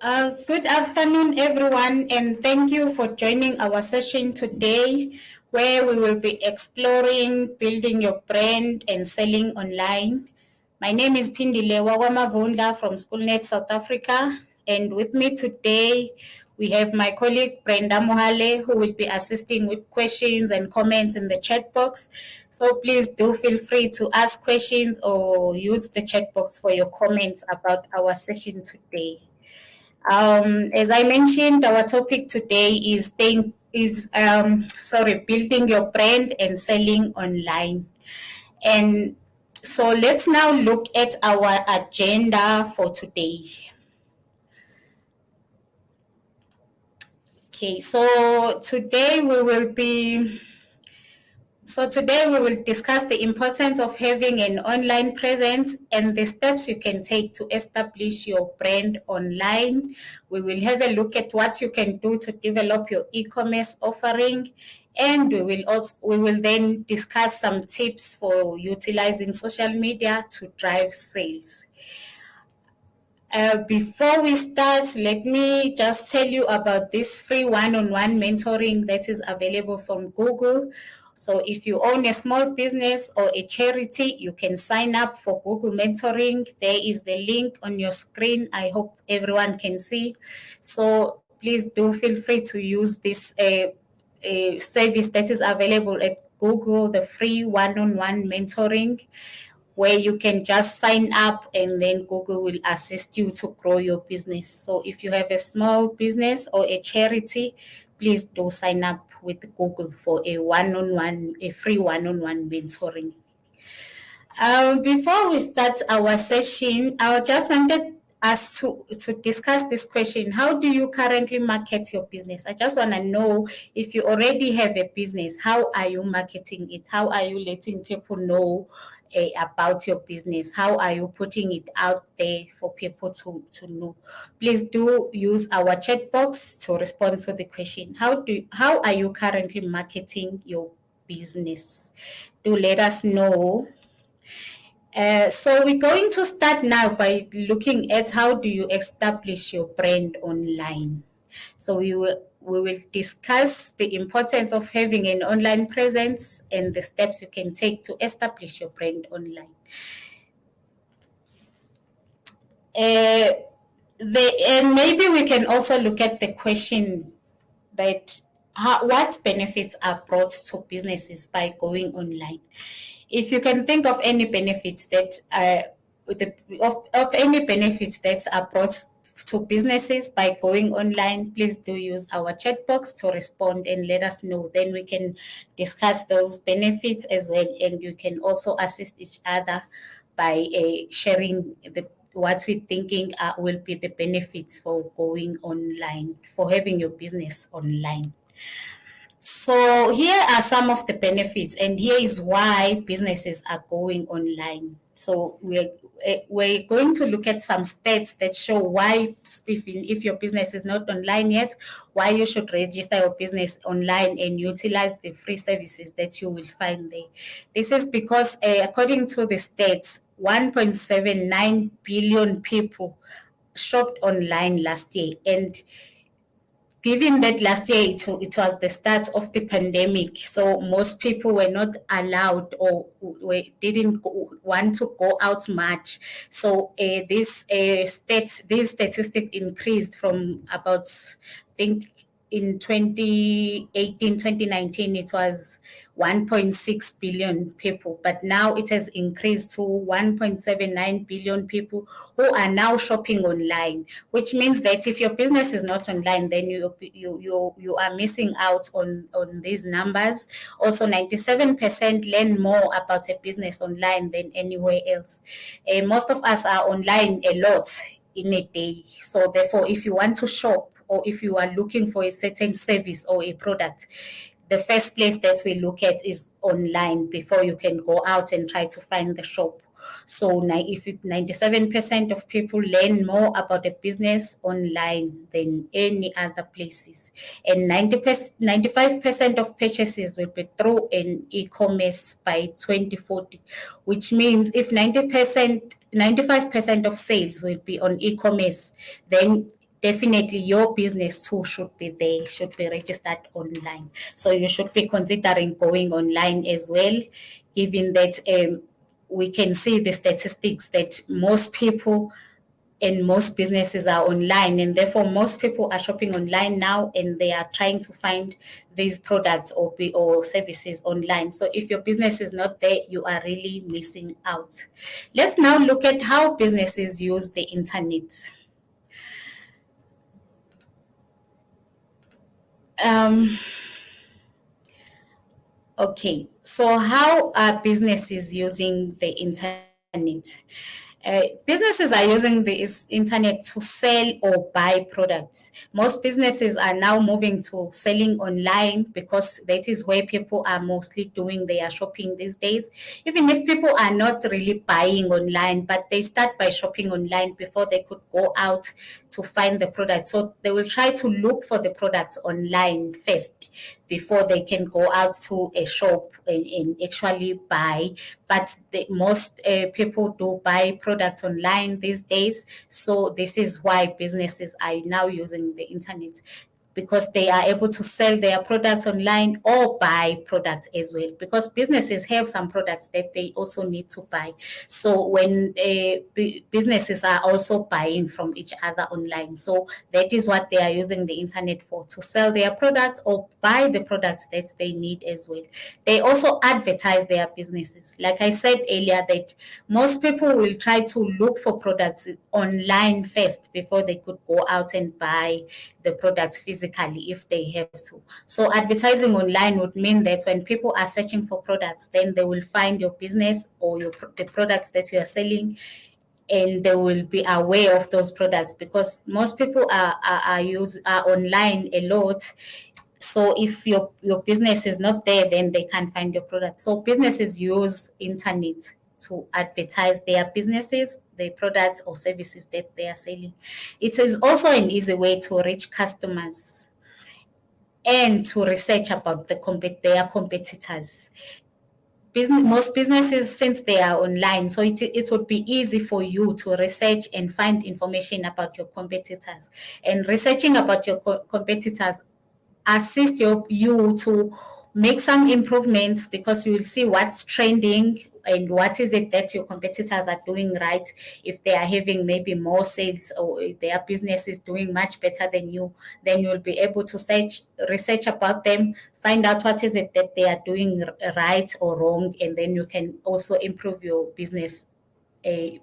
Good afternoon, everyone, and thank you for joining our session today, where we will be exploring building your brand and selling online. My name is Pindile Wawamavunda from SchoolNet South Africa, and with me today we have my colleague Brenda Mohale, who will be assisting with questions and comments in the chat box. So please do feel free to ask questions or use the chat box for your comments about our session today. As I mentioned, our topic today is building your brand and selling online. And so let's now look at our agenda for today. Okay, today we will discuss the importance of having an online presence and the steps you can take to establish your brand online. We will have a look at what you can do to develop your e-commerce offering, and we will then discuss some tips for utilizing social media to drive sales. Before we start, let me just tell you about this free one-on-one mentoring that is available from Google. So if you own a small business or a charity, you can sign up for Google Mentoring. There is the link on your screen. I hope everyone can see. So please do feel free to use this service that is available at Google, the free one-on-one mentoring, where you can just sign up and then Google will assist you to grow your business. So if you have a small business or a charity, please do sign up with Google for a free one-on-one mentoring. Before we start our session, I just wanted us to discuss this question. How do you currently market your business? I just want to know, if you already have a business, how are you marketing it? How are you letting people know about your business? How are you putting it out there for people to know? Please do use our chat box to respond to the question. How are you currently marketing your business? Do let us know. So we're going to start now by looking at how do you establish your brand online. So we will discuss the importance of having an online presence and the steps you can take to establish your brand online. And maybe we can also look at the question that what benefits are brought to businesses by going online. If you can think of any benefits that any benefits that are brought to businesses by going online, please do use our chat box to respond and let us know. Then we can discuss those benefits as well, and you can also assist each other by sharing what we're thinking will be the benefits for going online, for having your business online. So here are some of the benefits, and here is why businesses are going online. So we're going to look at some stats that show why, if your business is not online yet, why you should register your business online and utilize the free services that you will find there. This is because according to the stats, 1.79 billion people shopped online last year, and given that last year it was the start of the pandemic, so most people were not allowed or didn't want to go out much. So these statistics increased from about, I think, in 2018, 2019, it was 1.6 billion people, but now it has increased to 1.79 billion people who are now shopping online, which means that if your business is not online, then you are missing out on these numbers. Also, 97% learn more about a business online than anywhere else. Most of us are online a lot in a day. So therefore, if you want to shop, or if you are looking for a certain service or a product, the first place that we look at is online before you can go out and try to find the shop. So if 97% of people learn more about a business online than any other places, and 95% of purchases will be through an e-commerce by 2040, which means if 95% of sales will be on e-commerce, then definitely your business too should be there, should be registered online. So you should be considering going online as well, given that we can see the statistics that most people and most businesses are online, and therefore most people are shopping online now, and they are trying to find these products or services online. So if your business is not there, you are really missing out. Let's now look at how businesses use the internet. Um, okay, so how are businesses using the internet? Businesses are using the internet to sell or buy products. Most businesses are now moving to selling online because that is where people are mostly doing their shopping these days. Even if people are not really buying online, but they start by shopping online before they could go out to find the product. So they will try to look for the products online first before they can go out to a shop and actually buy. But most people do buy products online these days. So this is why businesses are now using the internet, because they are able to sell their products online or buy products as well, because businesses have some products that they also need to buy. So when businesses are also buying from each other online, so that is what they are using the internet for, to sell their products or buy the products that they need as well. They also advertise their businesses. Like I said earlier, that most people will try to look for products online first before they could go out and buy the product physically if they have to. So advertising online would mean that when people are searching for products, then they will find your business or the products that you are selling, and they will be aware of those products, because most people are online a lot. So if your business is not there, then they can't find your product. So businesses use internet to advertise their businesses, their products or services that they are selling. It is also an easy way to reach customers and to research about their competitors. Most businesses, since they are online, so it would be easy for you to research and find information about your competitors. And researching about your competitors assist you to make some improvements, because you will see what's trending and what is it that your competitors are doing right. If they are having maybe more sales, or if their business is doing much better than you, then you'll be able to research about them, find out what is it that they are doing right or wrong, and then you can also improve your business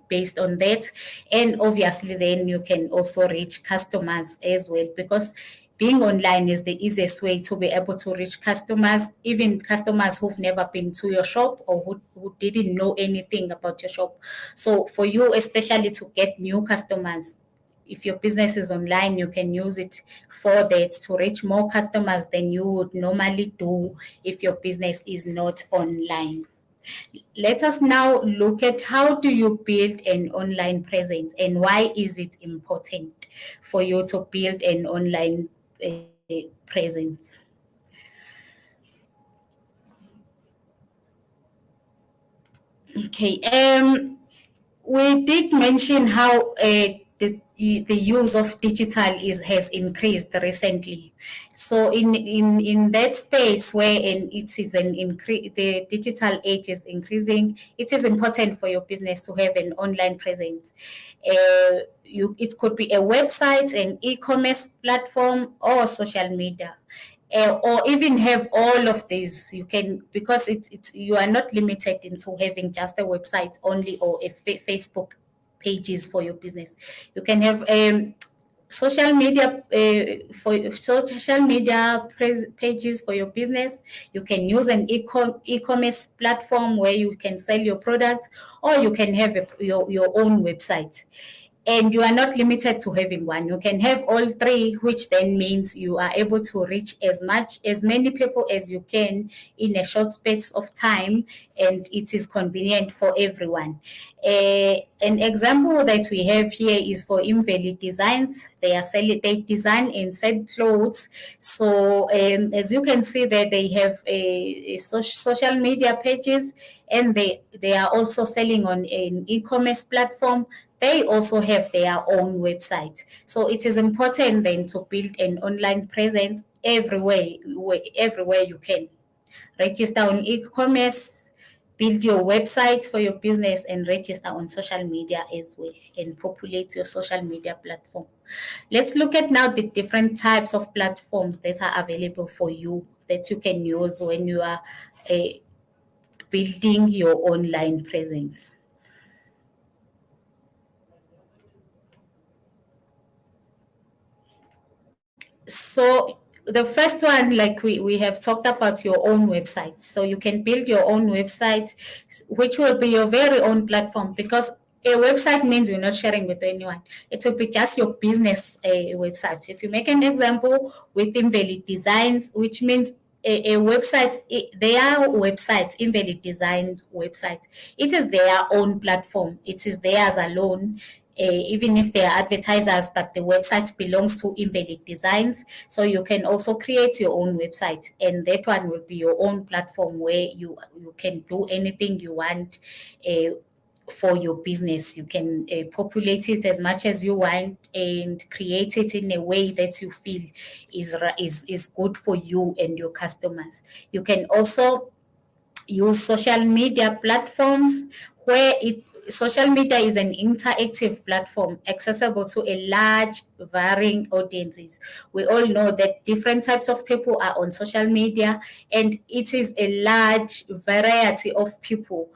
based on that. And obviously then you can also reach customers as well, because being online is the easiest way to be able to reach customers, even customers who've never been to your shop, or who didn't know anything about your shop. So for you especially, to get new customers, if your business is online, you can use it for that, to reach more customers than you would normally do if your business is not online. Let us now look at how do you build an online presence, and why is it important for you to build an online presence. Okay, we did mention how the use of digital has increased recently. So in that space where it is an increase, the digital age is increasing, it is important for your business to have an online presence. It could be a website, an e-commerce platform, or social media. Or even have all of these. You can, because it's you are not limited into having just a website only, or a Facebook pages for your business. You can have social media for social media pages for your business. You can use an e-commerce platform where you can sell your products, or you can have your own website. And you are not limited to having one. You can have all three, which then means you are able to reach as many people as you can in a short space of time, and it is convenient for everyone. An example that we have here is for Invalid Designs. They design and sell clothes. So as you can see there, they have social media pages, and they are also selling on an e-commerce platform, they also have their own website. So it is important then to build an online presence everywhere you can. Register on e-commerce, build your website for your business, and register on social media as well, and populate your social media platform. Let's look at now the different types of platforms that are available for you that you can use when you are uh, building your online presence. So the first one, like we have talked about, your own website. So you can build your own website, which will be your very own platform, because a website means you're not sharing with anyone. It will be just your business website. If you make an example with Invalid Designs, which means a website, their website, Invalid Designed website, it is their own platform. It is theirs alone. Even if they are advertisers, but the website belongs to Invalid Designs. So you can also create your own website, and that one will be your own platform where you can do anything you want for your business. You can populate it as much as you want and create it in a way that you feel is good for you and your customers. You can also use social media platforms where social media is an interactive platform accessible to a large varying audiences. We all know that different types of people are on social media, and it is a large variety of people.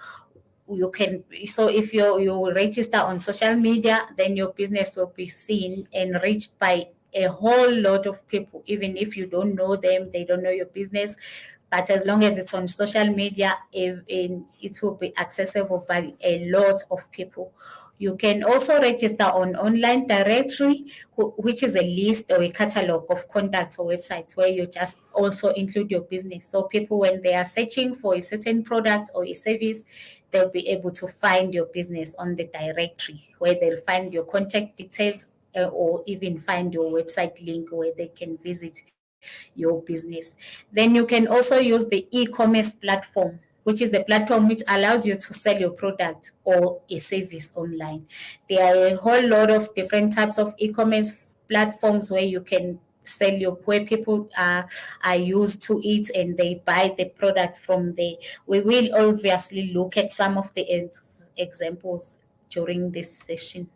You can, so if you register on social media, then your business will be seen and reached by a whole lot of people. Even if you don't know them, they don't know your business, but as long as it's on social media, it will be accessible by a lot of people. You can also register on online directory, which is a list or a catalog of contacts or websites where you just also include your business. So people, when they are searching for a certain product or a service, they'll be able to find your business on the directory, where they'll find your contact details, or even find your website link where they can visit your business. Then you can also use the e-commerce platform, which is a platform which allows you to sell your product or a service online. There are a whole lot of different types of e-commerce platforms where you can sell your, where people are used to it and they buy the product from there. We will obviously look at some of the examples during this session.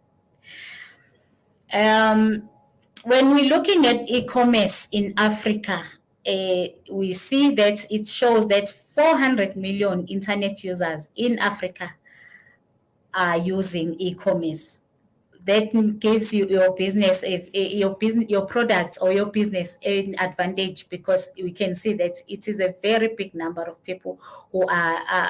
Um, when we're looking at e-commerce in Africa, we see that it shows that 400 million internet users in Africa are using e-commerce. That gives you your business, your product or your business an advantage, because we can see that it is a very big number of people who are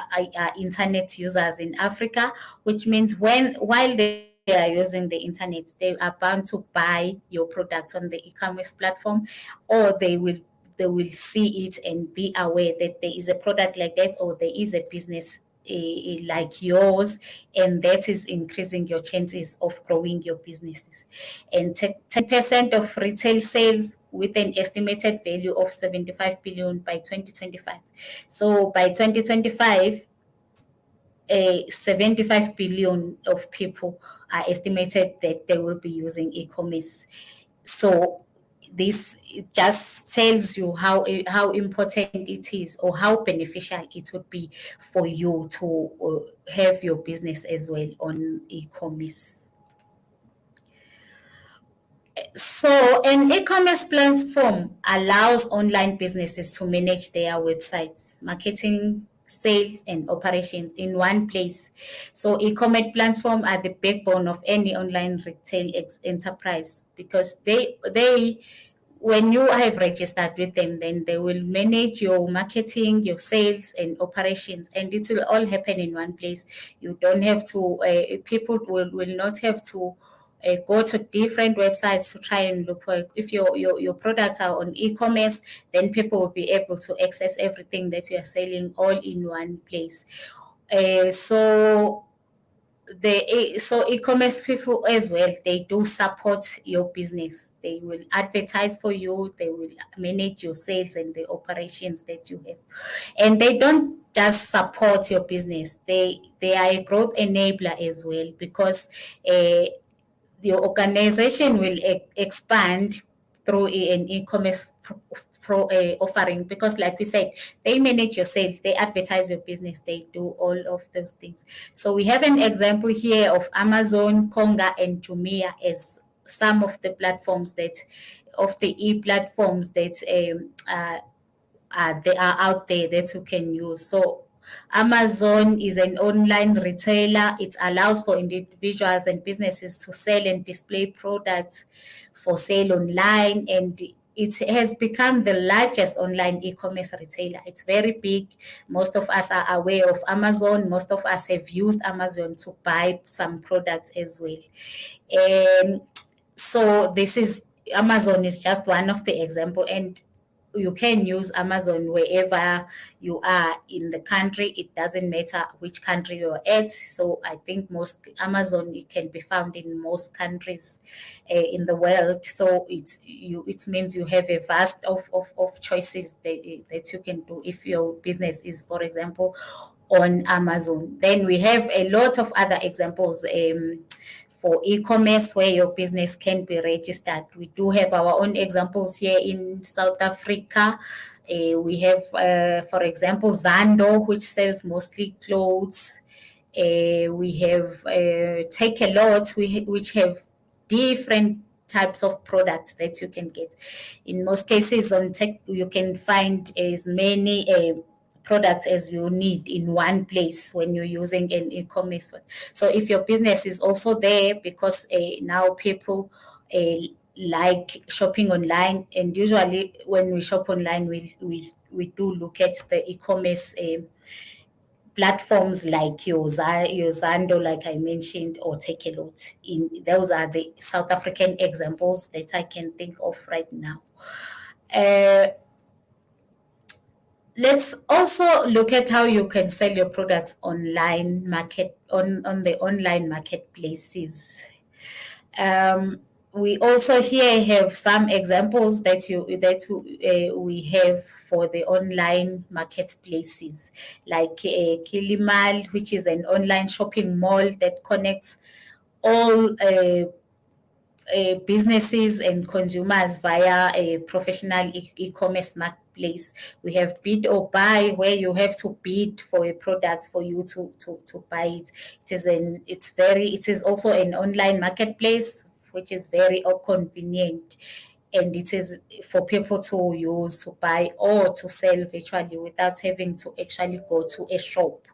internet users in Africa, which means while they are using the internet, they are bound to buy your products on the e-commerce platform, or they will see it and be aware that there is a product like that, or there is a business like yours, and that is increasing your chances of growing your businesses. And 10% of retail sales with an estimated value of 75 billion by 2025. So by 2025, 75 billion of people are estimated that they will be using e-commerce. So this just tells you how important it is, or how beneficial it would be for you to have your business as well on e-commerce. So an e-commerce platform allows online businesses to manage their websites, marketing, sales, and operations in one place. So e-commerce platforms are the backbone of any online retail enterprise, because they when you have registered with them, then they will manage your marketing, your sales, and operations, and it will all happen in one place. You don't have to, people will not have to go to different websites to try and look for, if your products are on e-commerce, then people will be able to access everything that you are selling all in one place. So so e-commerce people as well, they do support your business. They will advertise for you, they will manage your sales and the operations that you have, and they don't just support your business, they are a growth enabler as well, because your organization will expand through an e-commerce offering, because like we said, they manage your sales, they advertise your business, they do all of those things. So we have an example here of Amazon, Konga, and Jumia as some of the platforms that of the e-platforms that they are out there that you can use. So Amazon is an online retailer. It allows for individuals and businesses to sell and display products for sale online, and it has become the largest online e-commerce retailer. It's very big. Most of us are aware of Amazon. Most of us have used Amazon to buy some products as well. And so this is Amazon is just one of the example, and you can use Amazon wherever you are in the country. It doesn't matter which country you're at. So I think most Amazon, it can be found in most countries in the world. So it means you have a vast of choices that you can do if your business is, for example, on Amazon. Then we have a lot of other examples for e-commerce where your business can be registered. We do have our own examples here in South Africa. We have, for example, Zando, which sells mostly clothes. We have Take a Lot, which have different types of products that you can get. In most cases on tech, you can find as many products as you need in one place when you're using an e-commerce one. So if your business is also there, because now people like shopping online, and usually when we shop online, we do look at the e-commerce platforms like your Zando, like I mentioned, or Take a Lot. Those are the South African examples that I can think of right now. Let's also look at how you can sell your products on the online marketplaces. We also here have some examples that we have for the online marketplaces, like Kilimal, which is an online shopping mall that connects all businesses and consumers via a professional e-commerce marketplace. We have Bid or Buy, where you have to bid for a product for you to buy it. It is also an online marketplace, which is very convenient, and it is for people to use to buy or to sell virtually without having to actually go to a shop.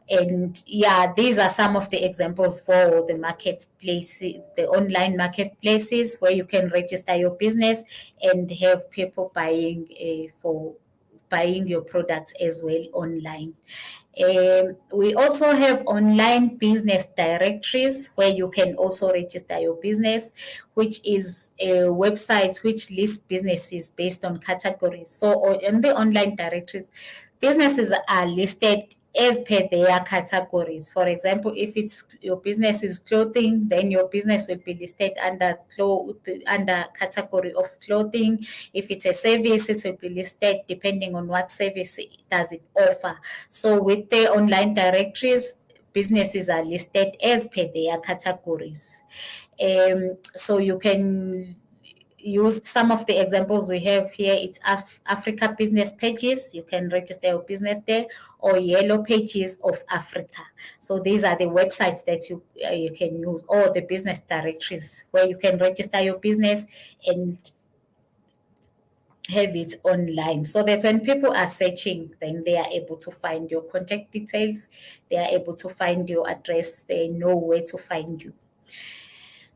And yeah, these are some of the examples for the marketplaces, the online marketplaces, where you can register your business and have people buying your products as well online. We also have online business directories, where you can also register your business, which is a website which lists businesses based on categories. So in the online directories, businesses are listed as per their categories. For example, if your business is clothing, then your business will be listed under category of clothing. If it's a service, it will be listed depending on what service does it offer. So with the online directories, businesses are listed as per their categories. So you can use some of the examples we have here. It's Africa business pages. You can register your business there, or yellow pages of Africa. So these are the websites that you can use, or the business directories where you can register your business and have it online, so that when people are searching, then they are able to find your contact details, they are able to find your address, they know where to find you.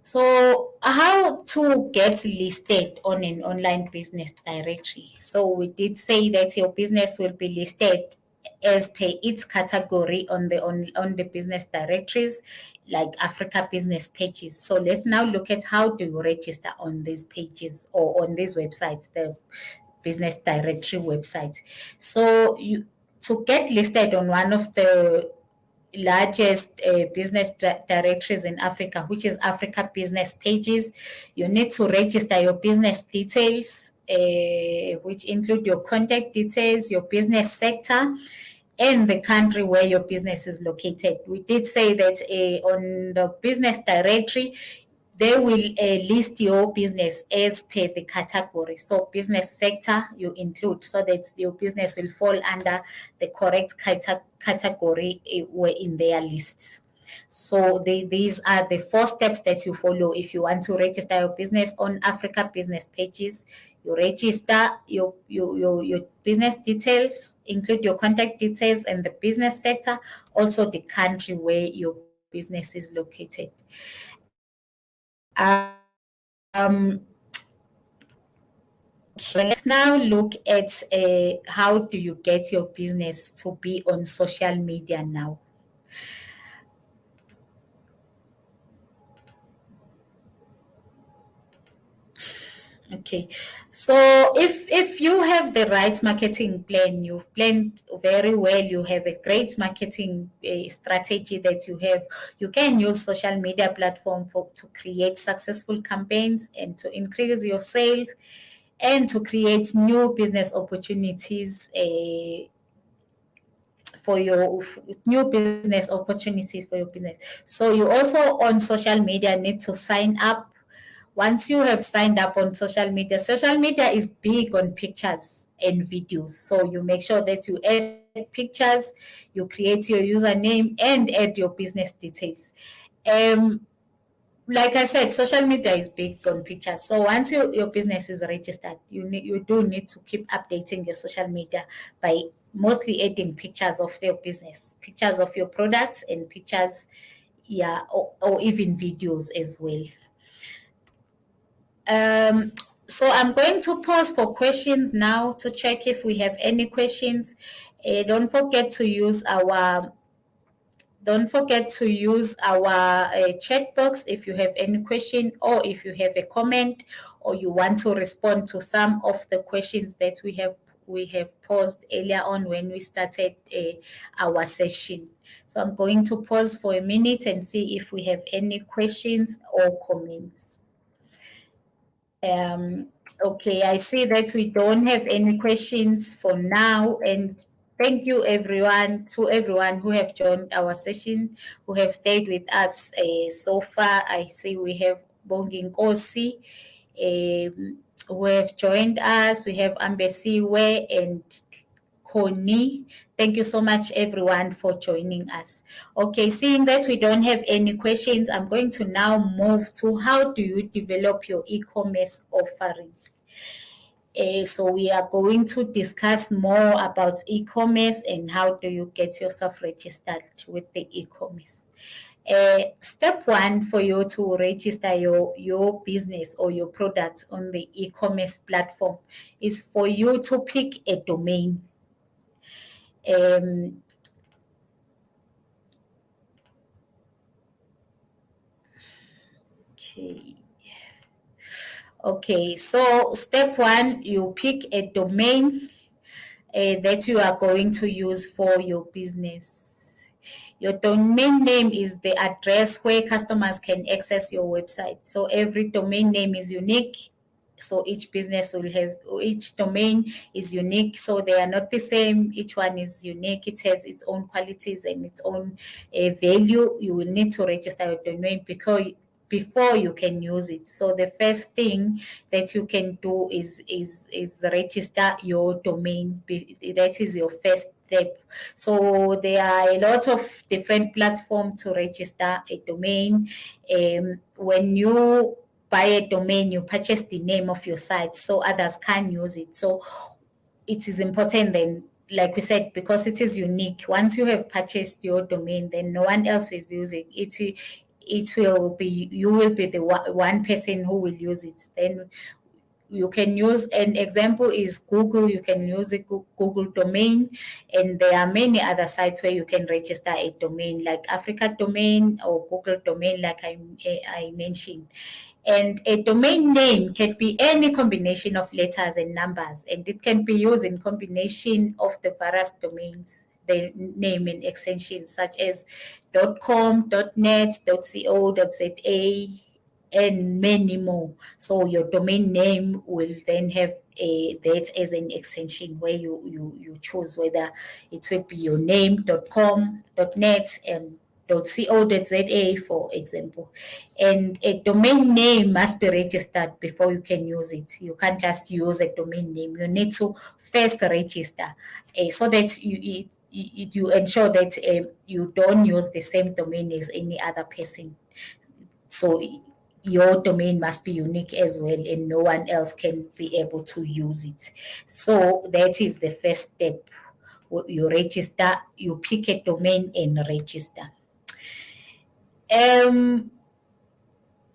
So how to get listed on an online business directory? So we did say that your business will be listed as per its category on the business directories, like Africa business pages. So let's now look at how do you register on these pages or on these websites, the business directory websites. So to get listed on one of the largest business directories in Africa, which is Africa Business Pages. You need to register your business details, which include your contact details, your business sector, and the country where your business is located. We did say that on the business directory, they will list your business as per the category. So business sector you include so that your business will fall under the correct category in their lists. So these are the 4 steps that you follow if you want to register your business on Africa Business Pages. You register your business details, include your contact details and the business sector, also the country where your business is located. Let's now look at how do you get your business to be on social media now. Okay, so if you have the right marketing plan, you've planned very well, you have a great marketing strategy that you can use social media platform to create successful campaigns and to increase your sales and to create new business opportunities for your business. So you also on social media need to sign up. Once you have signed up on social media is big on pictures and videos. So you make sure that you add pictures, you create your username and add your business details. Like I said, social media is big on pictures. So once your business is registered, you do need to keep updating your social media by mostly adding pictures of your business, pictures of your products, and pictures, or even videos as well. So I'm going to pause for questions now to check if we have any questions. Don't forget to use our chat box if you have any question or if you have a comment or you want to respond to some of the questions that we have posed earlier on when we started our session. So I'm going to pause for a minute and see if we have any questions or comments. Okay, I see that we don't have any questions for now, and thank you everyone who have joined our session, who have stayed with us so far. I see we have Bongi Nkosi who have joined us. We have Ambesiwe and Connie. Thank you so much, everyone, for joining us. Okay, seeing that we don't have any questions, I'm going to now move to how do you develop your e-commerce offerings. So we are going to discuss more about e-commerce and how do you get yourself registered with the e-commerce. Step 1 for you to register your business or your products on the e-commerce platform is for you to pick a domain. Okay, so step 1, you pick a domain that you are going to use for your business. Your domain name is the address where customers can access your website. So every domain name is unique. So each domain is unique. So they are not the same. Each one is unique. It has its own qualities and its own value. You will need to register your domain before you can use it. So the first thing that you can do is register your domain. That is your first step. So there are a lot of different platforms to register a domain. When you buy a domain, you purchase the name of your site so others can use it. So it is important then, like we said, because it is unique. Once you have purchased your domain, then no one else is using it. You will be the one person who will use it. Then you can use, an example is Google. You can use a Google domain, and there are many other sites where you can register a domain, like Africa domain or Google domain, like I mentioned. And a domain name can be any combination of letters and numbers, and it can be used in combination of the various domains the name and extensions such as .com, .net, .co, .za, and many more. So your domain name will then have that as an extension where you choose whether it will be your name, .com, .net, and .co.za, for example. And a domain name must be registered before you can use it. You can't just use a domain name. You need to first register so that you ensure that you don't use the same domain as any other person. So your domain must be unique as well, and no one else can be able to use it. So that is the first step. You register, you pick a domain and register.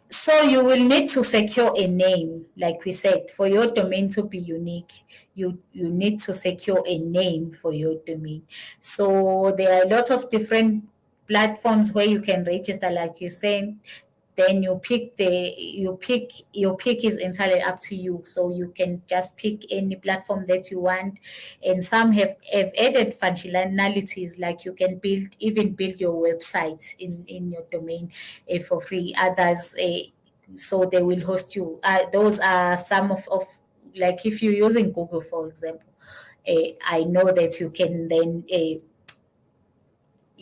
So you will need to secure a name, like we said, for your domain to be unique. You need to secure a name for your domain. So there are a lot of different platforms where you can register, like you're saying. Then your pick is entirely up to you. So you can just pick any platform that you want. And some have added functionalities, like you can build your website in your domain for free. Others, so they will host you. Those are some of like if you're using Google, for example. I know that you can then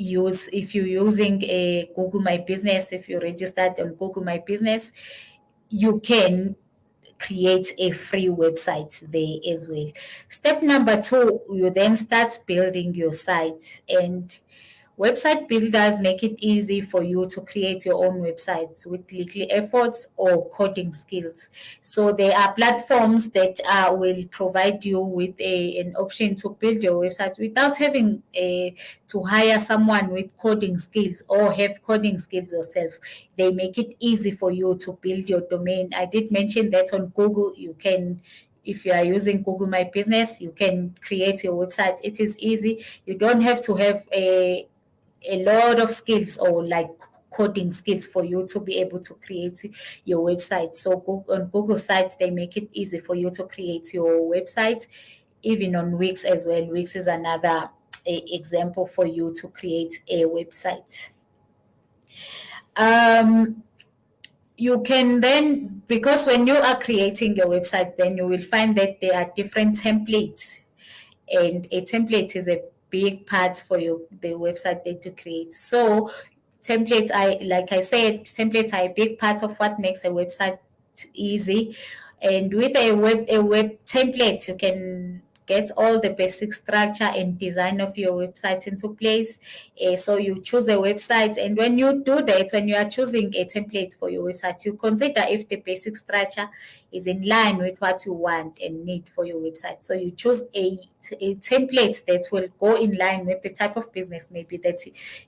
if you're using a Google My Business, if you're registered on Google My Business, you can create a free website there as well. Step number 2, you then start building your site, and website builders make it easy for you to create your own websites with little efforts or coding skills. So there are platforms that will provide you with an option to build your website without having to hire someone with coding skills or have coding skills yourself. They make it easy for you to build your domain. I did mention that on Google, you can, if you are using Google My Business, you can create your website. It is easy. You don't have to have a lot of skills or like coding skills for you to be able to create your website. So on Google Sites, they make it easy for you to create your website, even on Wix as well. Wix is another example for you to create a website. You can then, because when you are creating your website, then you will find that there are different templates, and a template is a big part for the website that you create. So templates, like I said, templates are a big part of what makes a website easy. And with a web template, you can get all the basic structure and design of your website into place. So you choose a website, and when you do that, when you are choosing a template for your website, you consider if the basic structure is in line with what you want and need for your website. So you choose a template that will go in line with the type of business maybe that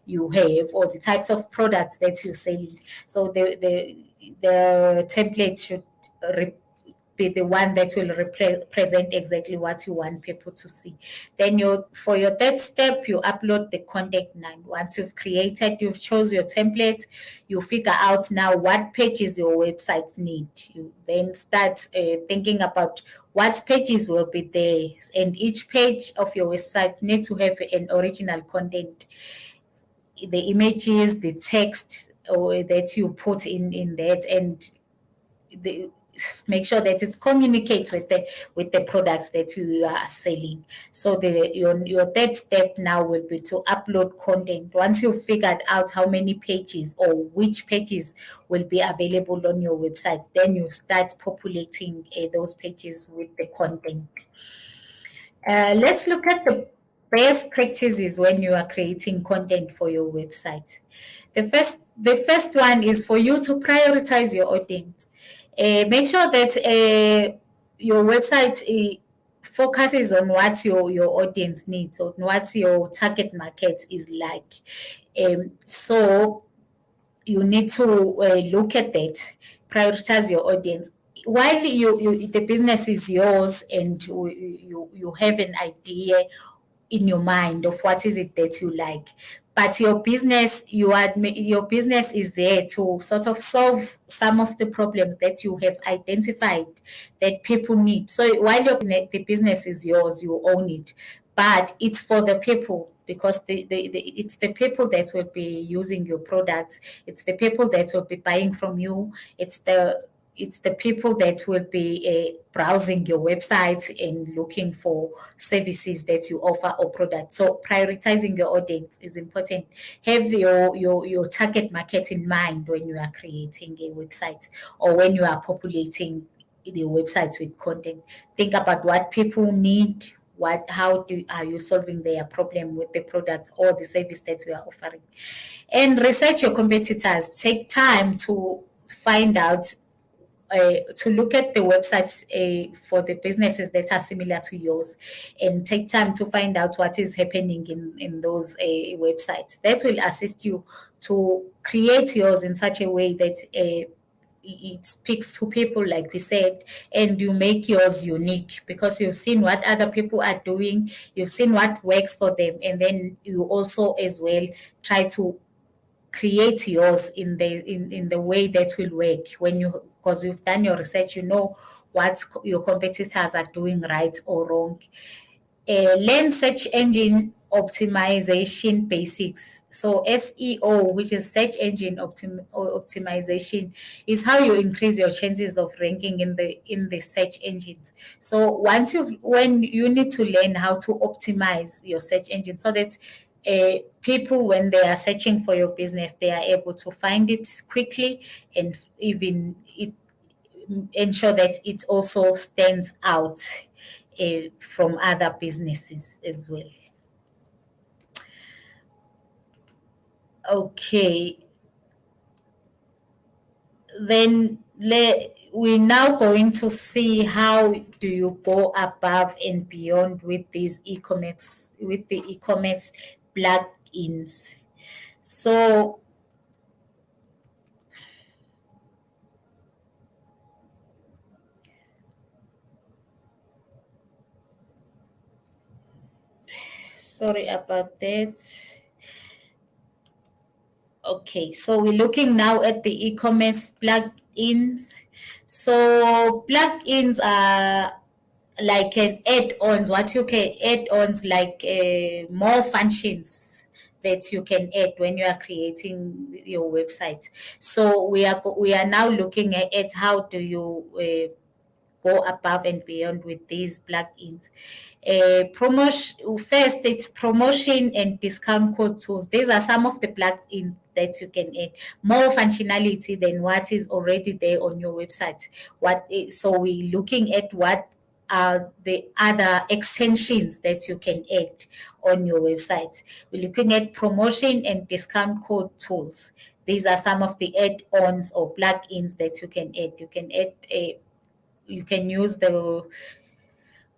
you have, or the types of products that you're selling. So the template should be the one that will represent exactly what you want people to see. Then for your third step, you upload the content line. Once you've chose your template, you figure out now what pages your website need. You then start thinking about what pages will be there, and each page of your website needs to have an original content, the images, the text that you put in that, and make sure that it communicates with the products that you are selling. So your third step now will be to upload content. Once you've figured out how many pages or which pages will be available on your website, then you start populating those pages with the content. Let's look at the best practices when you are creating content for your website. The first one is for you to prioritize your audience. Make sure that your website focuses on what your audience needs, or what your target market is like. So you need to look at that, prioritize your audience. While the business is yours, and you have an idea in your mind of what is it that you like, but your business is there to sort of solve some of the problems that you have identified that people need. So while the business is yours, you own it, but it's for the people. because it's the people that will be using your products, it's the people that will be buying from you, it's the people that will be browsing your website and looking for services that you offer or products. So prioritizing your audience is important. Have your target market in mind when you are creating a website or when you are populating the website with content. Think about what people need. Are you solving their problem with the product or the service that you are offering? And research your competitors. Take time to find out, to look at the websites for the businesses that are similar to yours, and take time to find out what is happening in those websites. That will assist you to create yours in such a way that it speaks to people, like we said, and you make yours unique because you've seen what other people are doing, you've seen what works for them, and then you also as well try to create yours in the way that will work when you, because you've done your research, you know what your competitors are doing right or wrong. Learn search engine optimization basics. So SEO, which is search engine optimization, is how you increase your chances of ranking in the search engines. So when you need to learn how to optimize your search engine so that people, when they are searching for your business, they are able to find it quickly, and even ensure that it also stands out from other businesses as well. Okay, then we're now going to see how do you go above and beyond with the e-commerce plugins. So sorry about that. Okay, so we're looking now at the e-commerce plugins. So plugins are like an add-ons, what you can add-ons, like more functions that you can add when you are creating your website. So we are now looking at how do you go above and beyond with these plugins. Promotion first, it's promotion and discount code tools. These are some of the plugins that you can add more functionality than what is already there on your website. So we're looking at what are the other extensions that you can add on your website. We're looking at promotion and discount code tools. These are some of the add-ons or plugins that you can add. You can use the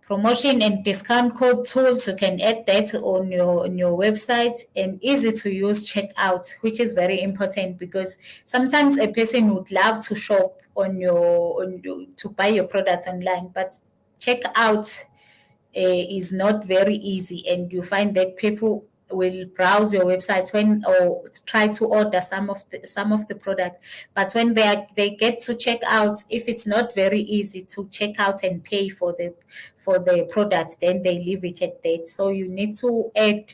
promotion and discount code tools. You can add that on your website, and easy to use checkout, which is very important because sometimes a person would love to shop to buy your products online, but checkout is not very easy, and you find that people will browse your website when or try to order some of the products, but when they get to check out, if it's not very easy to check out and pay for the products, then they leave it at that. So you need to add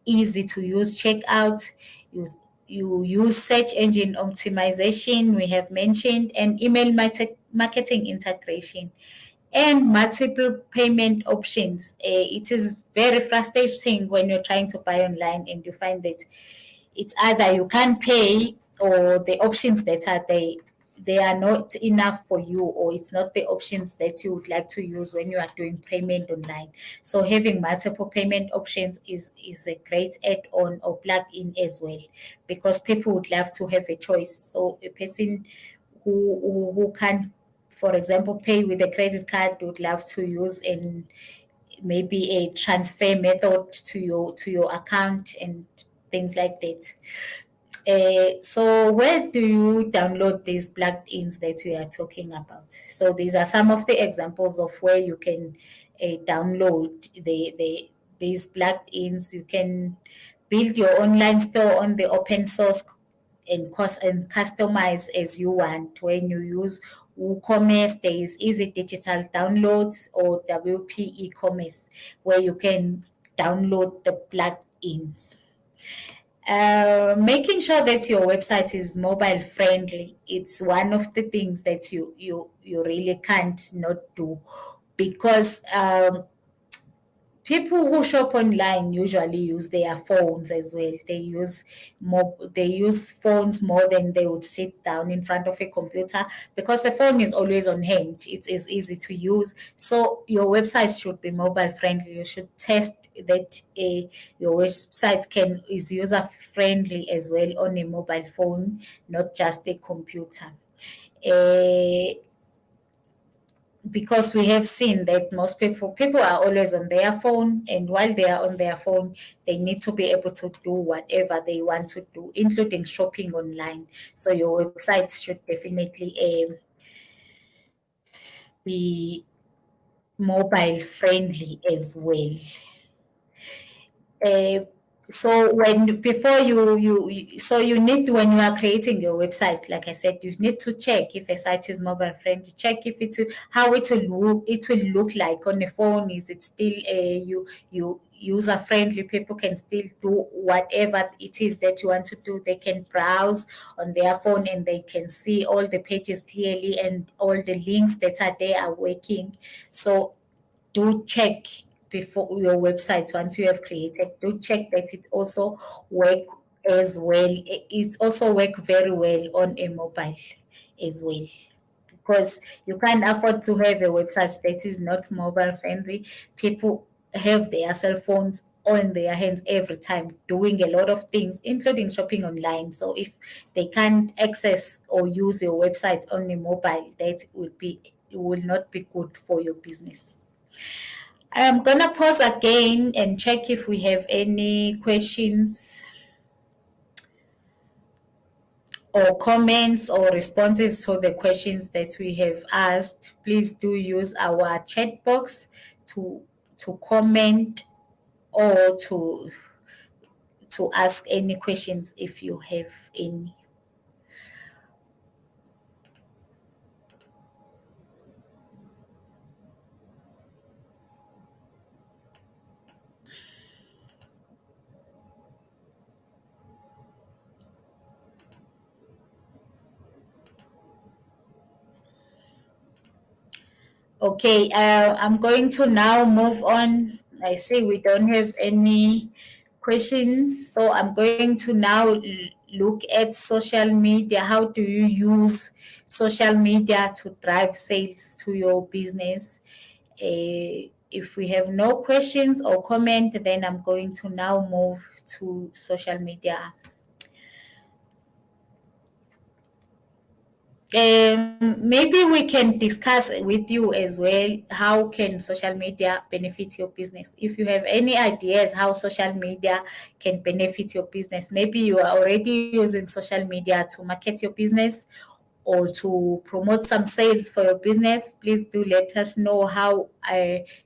easy to use checkout. You use search engine optimization, we have mentioned, and email marketing integration and multiple payment options. It is very frustrating when you're trying to buy online and you find that it's either you can't pay, or the options that are there, they are not enough for you, or it's not the options that you would like to use when you are doing payment online. So having multiple payment options is a great add-on or plug-in as well, because people would love to have a choice. So a person who can, for example, pay with a credit card would love to use and maybe a transfer method to your account and things like that. So where do you download these plugins that we are talking about? So these are some of the examples of where you can download these plugins. You can build your online store on the open source and customize as you want. When you use WooCommerce, there is Easy Digital Downloads or WP e-commerce, where you can download the ins. Making sure that your website is mobile friendly, it's one of the things that you really can't not do, because people who shop online usually use their phones as well. They use phones more than they would sit down in front of a computer, because the phone is always on hand. It is easy to use. So your website should be mobile friendly. You should test that your website can is user friendly as well on a mobile phone, not just a computer. Uh, because we have seen that most people are always on their phone, and while they are on their phone, they need to be able to do whatever they want to do, including shopping online. So your website should definitely be mobile friendly as well. Uh, so when before so you need, when you are creating your website, like I said, you need to check if a site is mobile friendly. Check if how it will look like on the phone. Is it still you user friendly? People can still do whatever it is that you want to do. They can browse on their phone and they can see all the pages clearly, and all the links that are there are working. So do check before your website, once you have created, do check that it also work as well. It's also work very well on a mobile as well, because you can't afford to have a website that is not mobile friendly. People have their cell phones on their hands every time, doing a lot of things, including shopping online. So if they can't access or use your website on a mobile, that will not be good for your business. I'm gonna pause again and check if we have any questions or comments or responses to the questions that we have asked. Please do use our chat box to comment or to ask any questions if you have any. Okay, I'm going to now move on. I see we don't have any questions, so I'm going to now look at social media. How do you use social media to drive sales to your business? If we have no questions or comment, then I'm going to now move to social media. Maybe we can discuss with you as well, how can social media benefit your business? If you have any ideas how social media can benefit your business, maybe you are already using social media to market your business or to promote some sales for your business, please do let us know how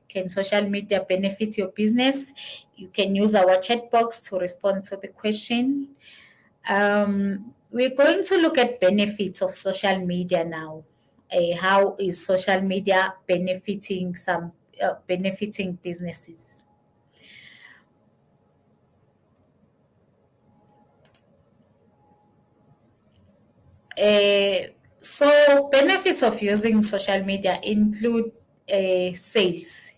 can social media benefit your business. You can use our chat box to respond to the question. We're going to look at benefits of social media now. How is social media benefiting businesses? So benefits of using social media include sales.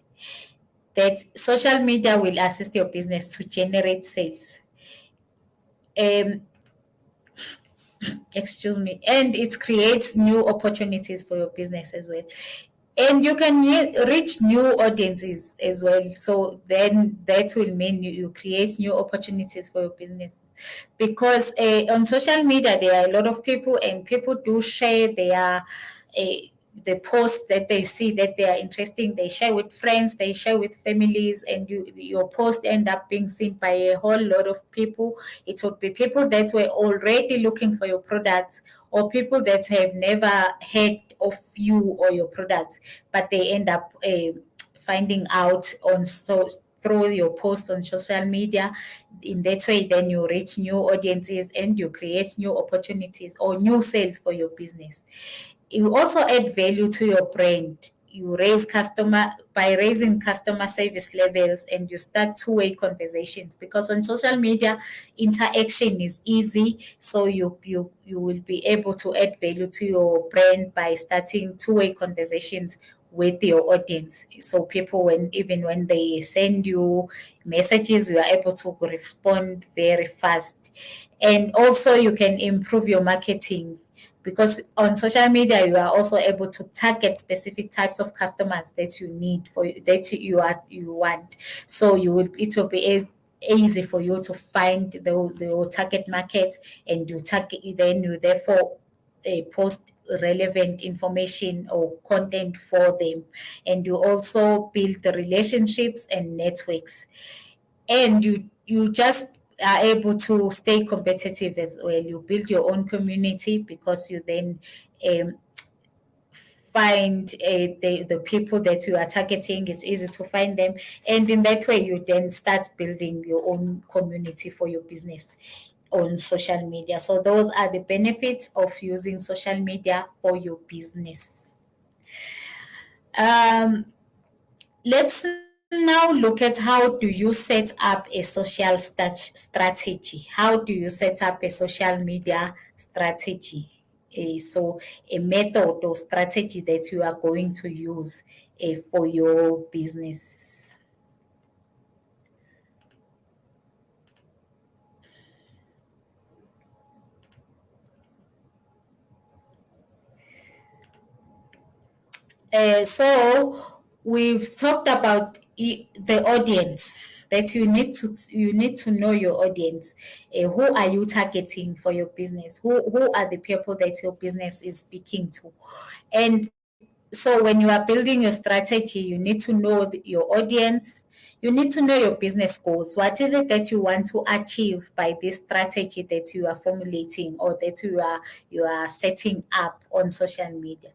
That social media will assist your business to generate sales. Um, excuse me, and it creates new opportunities for your business as well, and you can reach new audiences as well. So then that will mean you create new opportunities for your business, because on social media there are a lot of people, and people do share the posts that they see that they are interesting. They share with friends, they share with families, and your post end up being seen by a whole lot of people. It would be people that were already looking for your products, or people that have never heard of you or your products, but they end up finding out through your posts on social media. In that way, then you reach new audiences and you create new opportunities or new sales for your business. You also add value to your brand. raising customer service levels, and you start two-way conversations, because on social media interaction is easy. So you will be able to add value to your brand by starting two-way conversations with your audience. So people, when they send you messages, you are able to respond very fast. And also you can improve your marketing, because on social media you are also able to target specific types of customers that you need for you want. So it will be easy for you to find the target market, and you therefore post relevant information or content for them. And you also build the relationships and networks, and you just are able to stay competitive as well. You build your own community, because you then um, find the people that you are targeting. It's easy to find them, and in that way you then start building your own community for your business on social media. So those are the benefits of using social media for your business. Let's now look at how do you set up a social strategy. How do you set up a social media strategy? So a method or strategy that you are going to use for your business. So we've talked about the audience, that you need to know your audience. Who are you targeting for your business? Who are the people that your business is speaking to? And so when you are building your strategy, you need to know your audience. You need to know your business goals. What is it that you want to achieve by this strategy that you are formulating, or that you are setting up on social media?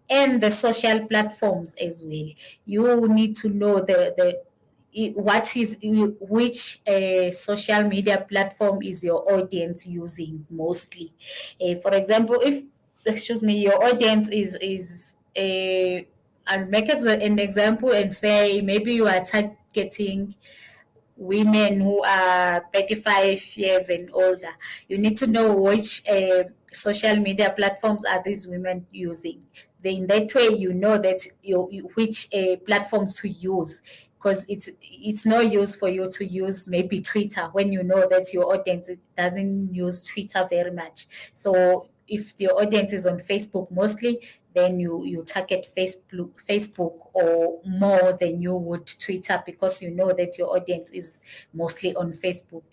And the social platforms as well. You need to know which social media platform is your audience using mostly. For example, if excuse me, your audience is a, I'll make it an example and say maybe you are targeting women who are 35 years and older. You need to know which social media platforms are these women using. Then in that way, you know that which platforms to use, because it's no use for you to use maybe Twitter when you know that your audience doesn't use Twitter very much. So if your audience is on Facebook mostly, then you target Facebook or more than you would Twitter, because you know that your audience is mostly on Facebook.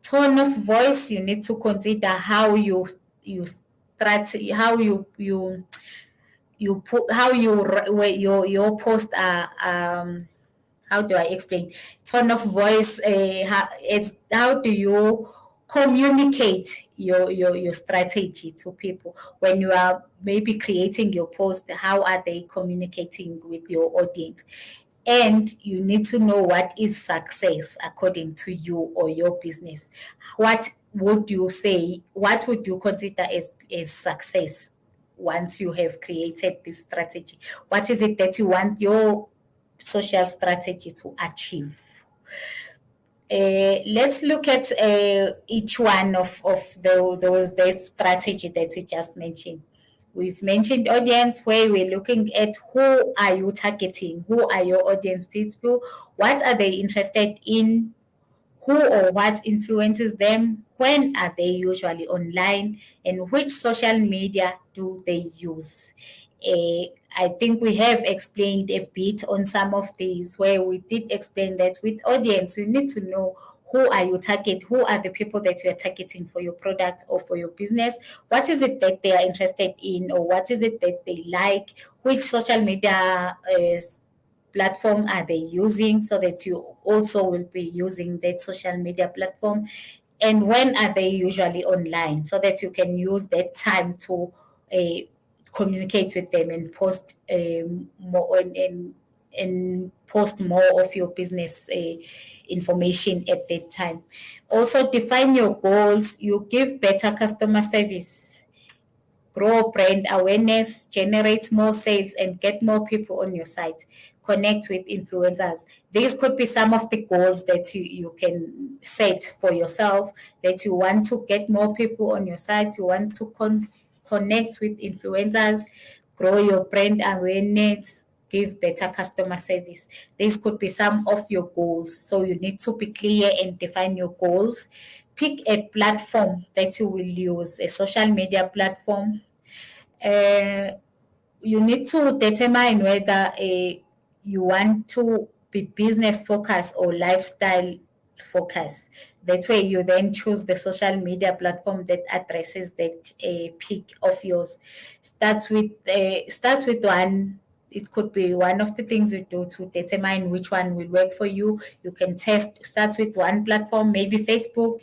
Tone of voice, you need to consider how you start how you put how you your post are how do I explain? Tone of voice. How do you communicate your strategy to people when you are maybe creating your post? How are they communicating with your audience? And you need to know what is success according to you or your business. What would you say? What would you consider as success once you have created this strategy? What is it that you want your social strategy to achieve? Let's look at each one of the strategy that we just mentioned. We've mentioned audience, where we're looking at who are you targeting, who are your audience people, what are they interested in, who or what influences them, when are they usually online, and which social media do they use. I think we have explained a bit on some of these, where we did explain that with audience, you need to know who are you target, who are the people that you are targeting for your product or for your business, what is it that they are interested in, or what is it that they like, which social media platform are they using, so that you also will be using that social media platform, and when are they usually online, so that you can use that time to communicate with them and post more and post more of your business information at that time. Also define your goals. You give better customer service grow brand awareness, generate more sales, and get more people on your site. Connect with influencers. These could be some of the goals that you can set for yourself, that you want to get more people on your site, you want to connect with influencers, grow your brand awareness, give better customer service. These could be some of your goals. So you need to be clear and define your goals. Pick a platform that you will use, a social media platform. Uh, you need to determine whether you want to be business focused or lifestyle focused. That way, you then choose the social media platform that addresses that peak of yours. Start with one. It could be one of the things you do to determine which one will work for you. You can start with one platform, maybe Facebook,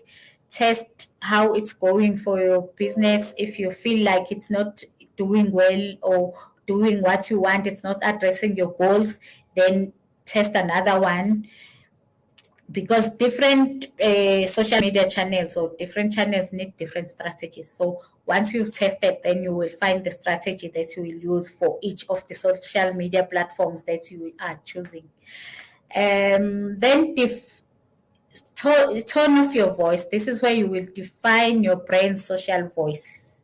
test how it's going for your business. If you feel like it's not doing well or doing what you want, it's not addressing your goals, then test another one, because different social media channels or different channels need different strategies. So once you've tested, then you will find the strategy that you will use for each of the social media platforms that you are choosing. Then tone of your voice. This is where you will define your brand's social voice.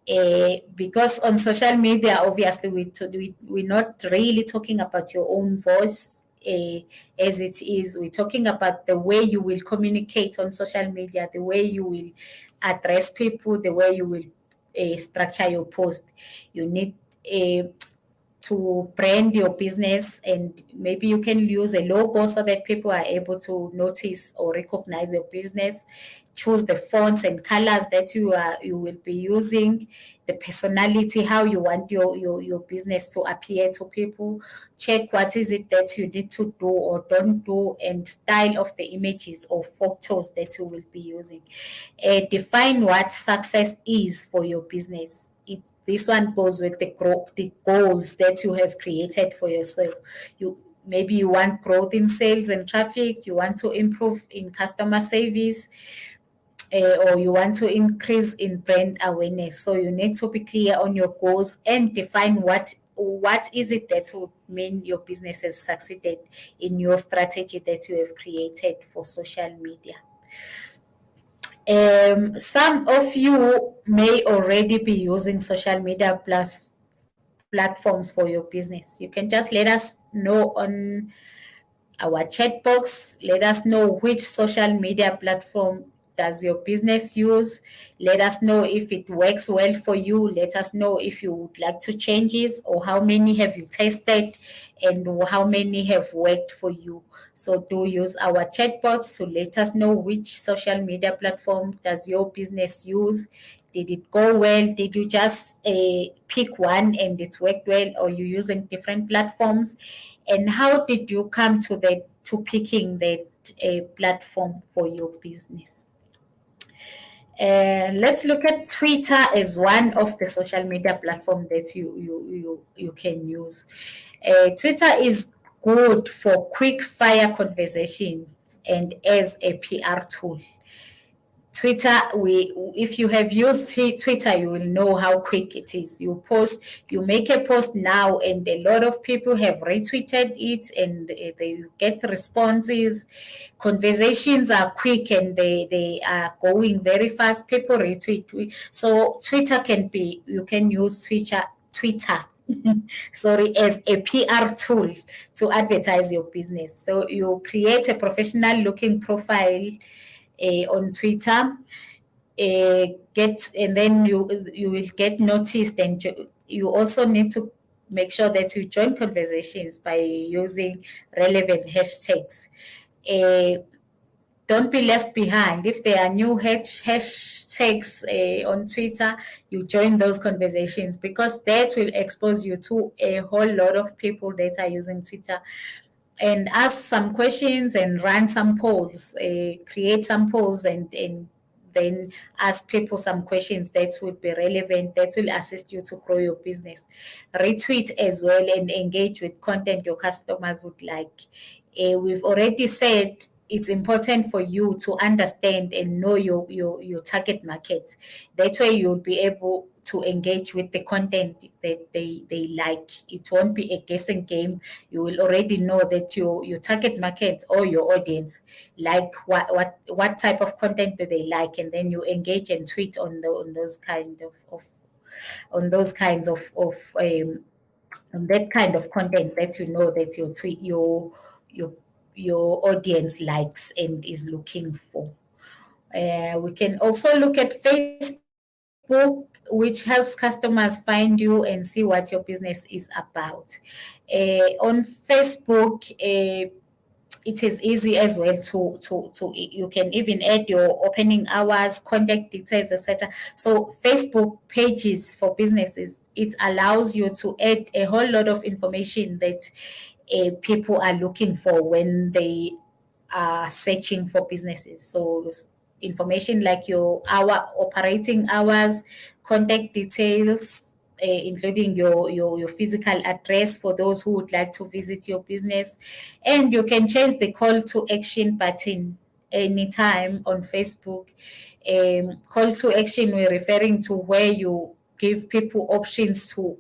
Because on social media, obviously, we're not really talking about your own voice as it is. We're talking about the way you will communicate on social media, the way you will address people, the way you will structure your post. You need to brand your business, and maybe you can use a logo so that people are able to notice or recognize your business. Choose the fonts and colors that you will be using, the personality, how you want your business to appear to people. Check what is it that you need to do or don't do, and style of the images or photos that you will be using. Define what success is for your business. This one goes with the goals that you have created for yourself. Maybe you want growth in sales and traffic, you want to improve in customer service, or you want to increase in brand awareness. So you need to be clear on your goals and define what is it that would mean your business has succeeded in your strategy that you have created for social media. Some of you may already be using social media platforms for your business. You can just let us know on our chat box. Let us know which social media platform does your business use. Let us know if it works well for you. Let us know if you would like to change it, or how many have you tested and how many have worked for you. So do use our chat box to let us know which social media platform does your business use. Did it go well? Did you just pick one and it worked well, or you using different platforms? And how did you come to picking that platform for your business? Let's look at Twitter as one of the social media platforms that you can use. Twitter is good for quick fire conversations and as a PR tool. Twitter, if you have used Twitter, you will know how quick it is. You make a post now, and a lot of people have retweeted it, and they get responses. Conversations are quick, and they are going very fast. People retweet. So Twitter you can use Twitter sorry, as a PR tool to advertise your business. So you create a professional looking profile on Twitter, and then you will get noticed, and you also need to make sure that you join conversations by using relevant hashtags. Don't be left behind. If there are new hashtags on Twitter, you join those conversations, because that will expose you to a whole lot of people that are using Twitter, and ask some questions and run some polls, create some polls, and then ask people some questions that would be relevant, that will assist you to grow your business. Retweet as well and engage with content your customers would like. We've already said it's important for you to understand and know your target market. That way you'll be able to engage with the content that they like. It won't be a guessing game. You will already know that your target market or your audience like what type of content do they like, and then you engage and tweet on those kind of on those kinds of on that kind of content that you know that your tweet your your audience likes and is looking for. We can also look at Facebook, which helps customers find you and see what your business is about. On Facebook, it is easy as well to you can even add your opening hours, contact details, etc. So Facebook pages for businesses, it allows you to add a whole lot of information that people are looking for when they are searching for businesses. So information like your hour operating hours, contact details, including your physical address for those who would like to visit your business. And you can change the call to action button anytime on Facebook. Call to action, we're referring to where you give people options to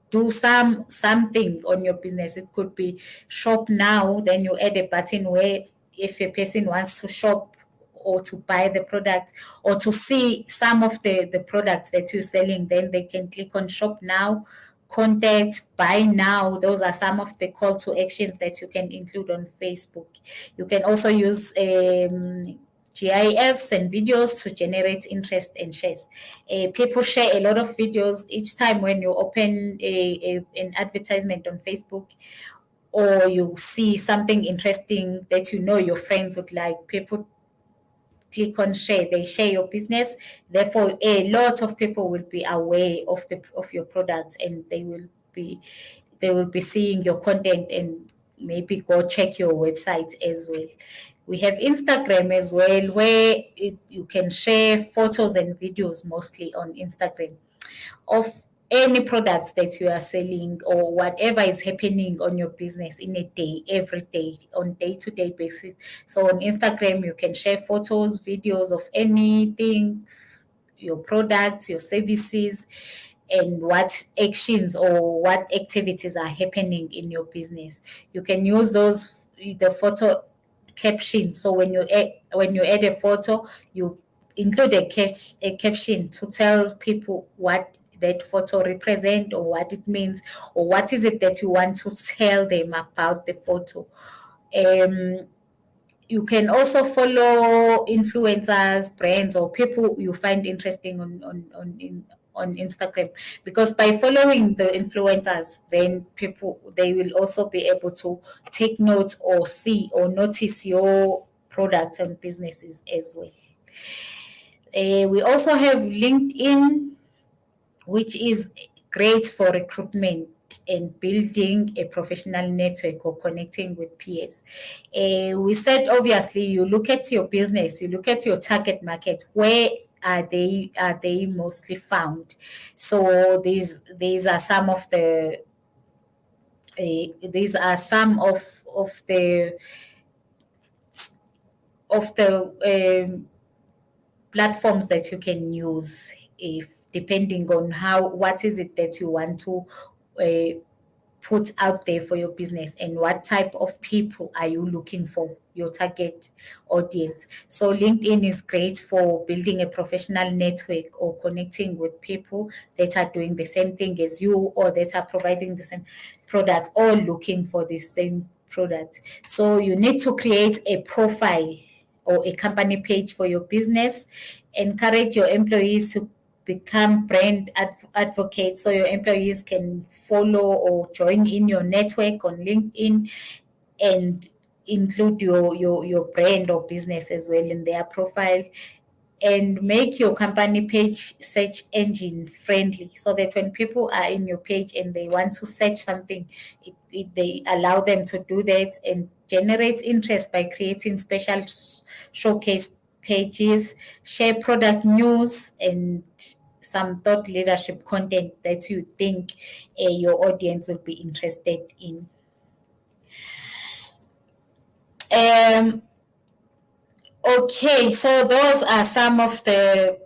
do something on your business. It could be shop now, then you add a button where if a person wants to shop or to buy the product or to see some of the products that you're selling, then they can click on shop now, contact, buy now. Those are some of the call to actions that you can include on Facebook. You can also use GIFs and videos to generate interest and shares. People share a lot of videos each time when you open an advertisement on Facebook, or you see something interesting that you know your friends would like. People click on share, they share your business. Therefore, a lot of people will be aware of your products, and they will be seeing your content and maybe go check your website as well. We have Instagram as well, where you can share photos and videos, mostly on Instagram, of any products that you are selling or whatever is happening on your business in a day, every day, on day-to-day basis. So on Instagram, you can share photos, videos of anything, your products, your services, and what actions or what activities are happening in your business. You can use the photo caption. So when you add a photo, you include a caption to tell people what that photo represent, or what it means, or what is it that you want to tell them about the photo. You can also follow influencers, brands, or people you find interesting on Instagram, because by following the influencers, then people, they will also be able to take note or see or notice your products and businesses as well. We also have LinkedIn, which is great for recruitment and building a professional network or connecting with peers. We said, obviously, you look at your business, you look at your target market, where are they mostly found? So these are some of the these are some of the platforms that you can use, if depending on what is it that you want to put out there for your business, and what type of people are you looking for, your target audience. So LinkedIn is great for building a professional network or connecting with people that are doing the same thing as you, or that are providing the same product or looking for the same product. So you need to create a profile or a company page for your business. Encourage your employees to become brand advocates, so your employees can follow or join in your network on LinkedIn, and include your brand or business as well in their profile. And make your company page search engine friendly, so that when people are in your page and they want to search something, they allow them to do that, and generates interest by creating special showcase pages, share product news, and some thought leadership content that you think your audience will be interested in. Okay, so those are some of the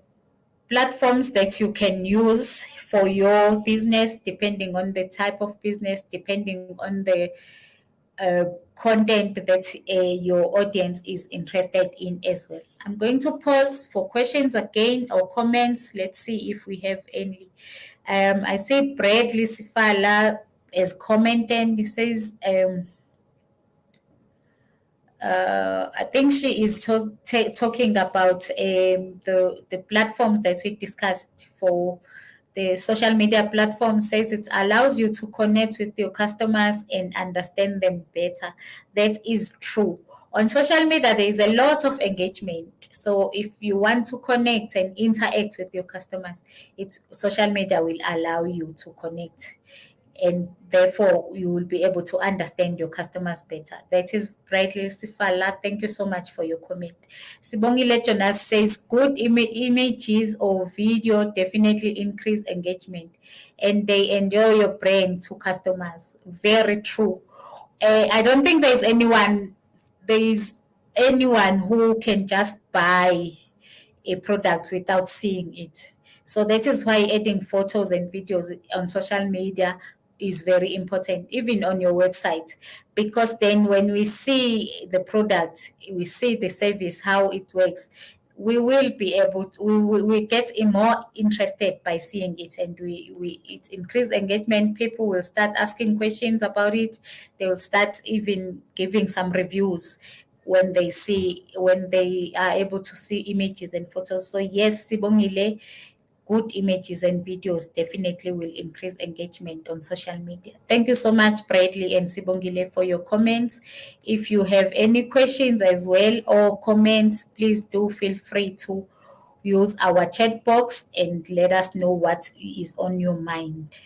platforms that you can use for your business, depending on the type of business, depending on the uh, content that your audience is interested in as well. I'm going to pause for questions again or comments. Let's see if we have any. I see Bradley Sifala has commented. He says, I think she is talking about the platforms that we discussed for the social media platform. Says it allows you to connect with your customers and understand them better. That is true. On social media, there is a lot of engagement. So if you want to connect and interact with your customers, social media will allow you to connect, and therefore you will be able to understand your customers better. That is brightly Sifala. Thank you so much for your comment. Sibongile Jonas says good images or video definitely increase engagement and they enjoy your brand to customers. Very true. I don't think there is anyone who can just buy a product without seeing it. So that is why adding photos and videos on social media is very important, even on your website, because then when we see the product, we see the service, how it works, we will be able to, we get more interested by seeing it, and it increase engagement. People will start asking questions about it. They will start even giving some reviews when they are able to see images and photos. So yes, Sibongile, good images and videos definitely will increase engagement on social media. Thank you so much, Bradley and Sibongile, for your comments. If you have any questions as well or comments, please do feel free to use our chat box and let us know what is on your mind.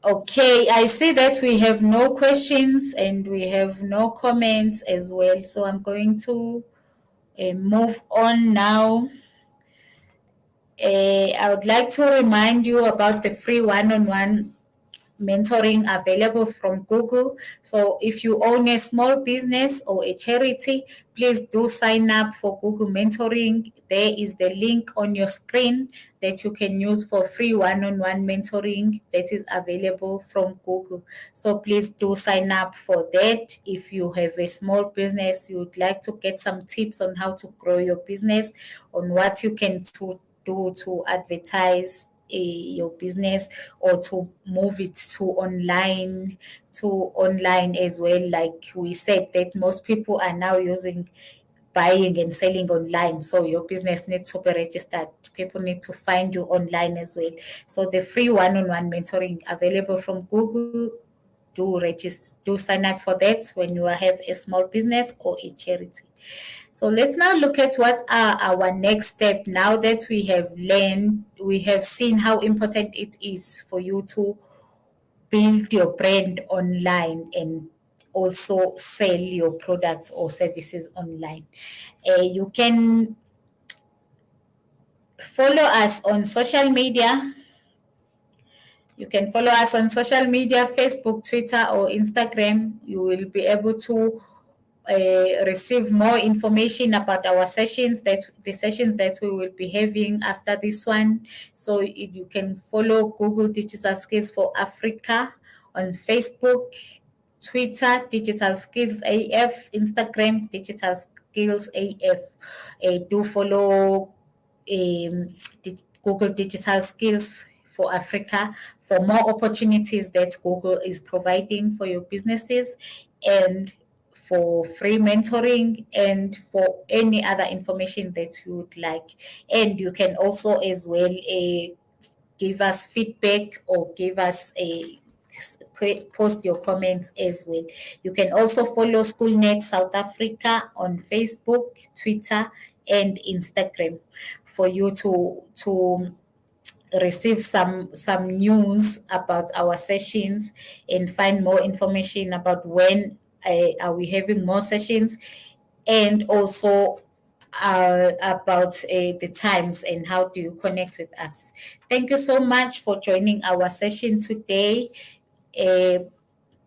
Okay, I see that we have no questions and we have no comments as well. So I'm going to move on now. I would like to remind you about the free one-on-one mentoring available from Google. So if you own a small business or a charity, please do sign up for Google Mentoring. There is the link on your screen that you can use for free one-on-one mentoring that is available from Google. So please do sign up for that. If you have a small business, you would like to get some tips on how to grow your business, on what you can do to advertise your business, or to move it to online as well. Like we said, that most people are now using buying and selling online, so your business needs to be registered. People need to find you online as well. So the free one-on-one mentoring available from Google, do sign up for that when you have a small business or a charity. So let's now look at what are our next step. Now that we have seen how important it is for you to build your brand online and also sell your products or services online. You can follow us on social media. You can follow us on social media, Facebook, Twitter, or Instagram. You will be able to receive more information about our sessions, the sessions that we will be having after this one. So you can follow Google Digital Skills for Africa on Facebook, Twitter, Digital Skills AF, Instagram, Digital Skills AF. Do follow um, Google Digital Skills for Africa for more opportunities that Google is providing for your businesses, and for free mentoring, and for any other information that you would like. And you can also as well give us feedback or give us a post your comments as well. You can also follow SchoolNet South Africa on Facebook, Twitter, and Instagram for you to receive some news about our sessions and find more information about when are we having more sessions, and also about the times and how do you connect with us. Thank you so much for joining our session today. Uh,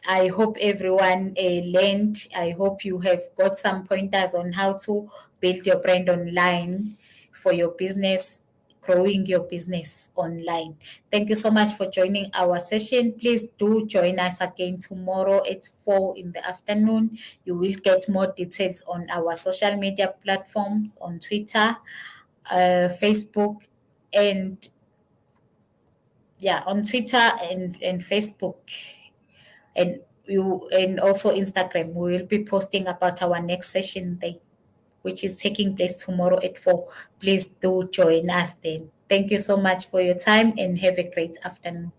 I hope everyone learned. I hope you have got some pointers on how to build your brand online for your business, growing your business online. Thank you so much for joining our session. Please do join us again tomorrow at 4 in the afternoon. You will get more details on our social media platforms on Twitter, Facebook, and on Twitter and Facebook, and also Instagram. We will be posting about our next session day, which is taking place tomorrow at 4. Please do join us then. Thank you so much for your time and have a great afternoon.